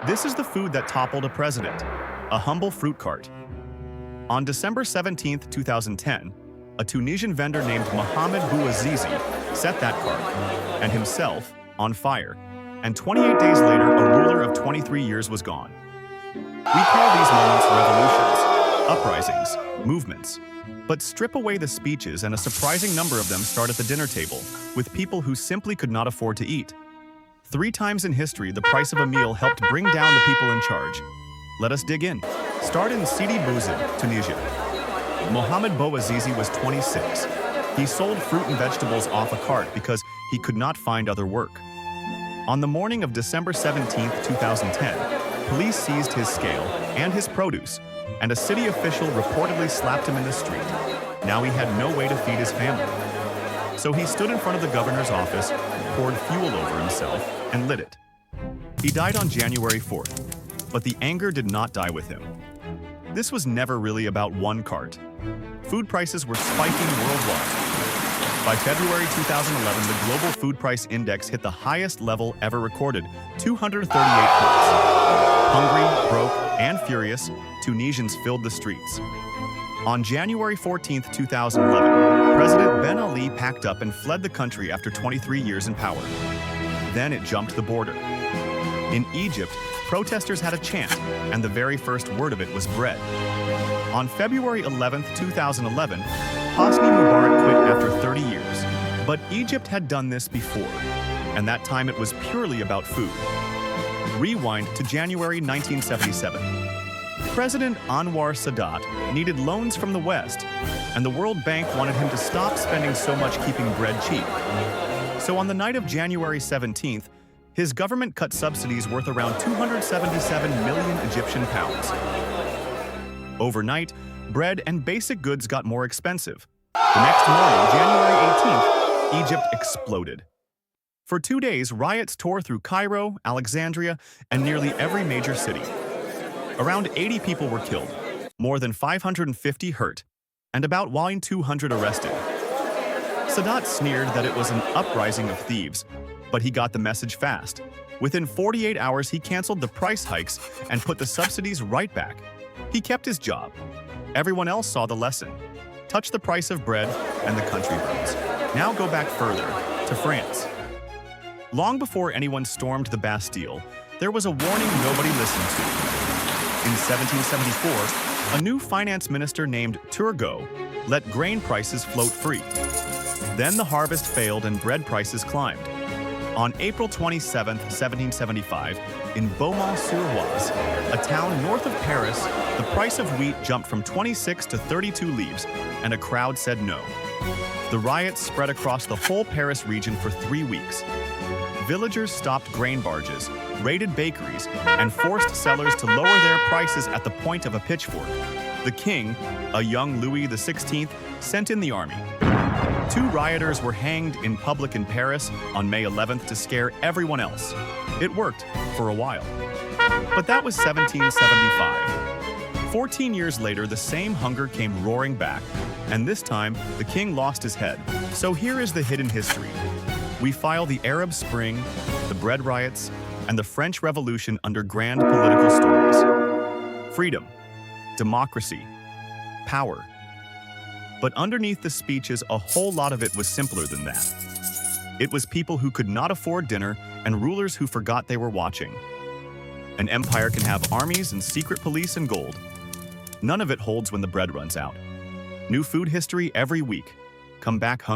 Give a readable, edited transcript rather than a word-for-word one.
This is the food that toppled a president, a humble fruit cart. On December 17, 2010, a Tunisian vendor named Mohamed Bouazizi set that cart, and himself, on fire. And 28 days later, a ruler of 23 years was gone. We call these moments revolutions, uprisings, movements. But strip away the speeches and a surprising number of them start at the dinner table, with people who simply could not afford to eat. 3 times in history, the price of a meal helped bring down the people in charge. Let us dig in. Start in Sidi Bouzid, Tunisia. Mohamed Bouazizi was 26. He sold fruit and vegetables off a cart because he could not find other work. On the morning of December 17, 2010, police seized his scale and his produce, and a city official reportedly slapped him in the street. Now he had no way to feed his family. So he stood in front of the governor's office, poured fuel over himself, and lit it. He died on January 4th, but the anger did not die with him. This was never really about one cart. Food prices were spiking worldwide. By February 2011, the global food price index hit the highest level ever recorded, 238 points. Hungry, broke, and furious, Tunisians filled the streets. On January 14, 2011, President Ben Ali packed up and fled the country after 23 years in power. Then it jumped the border. In Egypt, protesters had a chant, and the very first word of it was bread. On February 11, 2011, Hosni Mubarak quit after 30 years. But Egypt had done this before, and that time it was purely about food. Rewind to January 1977. President Anwar Sadat needed loans from the West, and the World Bank wanted him to stop spending so much keeping bread cheap. So on the night of January 17th, his government cut subsidies worth around 277 million Egyptian pounds. Overnight, bread and basic goods got more expensive. The next morning, January 18th, Egypt exploded. For 2 days, riots tore through Cairo, Alexandria, and nearly every major city. Around 80 people were killed, more than 550 hurt, and about 200 arrested. Sadat sneered that it was an uprising of thieves, but he got the message fast. Within 48 hours, he canceled the price hikes and put the subsidies right back. He kept his job. Everyone else saw the lesson. Touch the price of bread, and the country burns. Now go back further, to France. Long before anyone stormed the Bastille, there was a warning nobody listened to. In 1774, a new finance minister named Turgot let grain prices float free. Then the harvest failed and bread prices climbed. On April 27, 1775, in Beaumont-sur-Oise, a town north of Paris, the price of wheat jumped from 26 to 32 livres, and a crowd said no. The riots spread across the whole Paris region for 3 weeks. Villagers stopped grain barges, raided bakeries, and forced sellers to lower their prices at the point of a pitchfork. The king, a young Louis XVI, sent in the army. 2 rioters were hanged in public in Paris on May 11th to scare everyone else. It worked for a while. But that was 1775. 14 years later, the same hunger came roaring back, and this time, the king lost his head. So here is the hidden history. We file the Arab Spring, the bread riots, and the French Revolution under grand political stories. Freedom, democracy, power. But underneath the speeches, a whole lot of it was simpler than that. It was people who could not afford dinner and rulers who forgot they were watching. An empire can have armies and secret police and gold. None of it holds when the bread runs out. New food history every week. Come back hungry.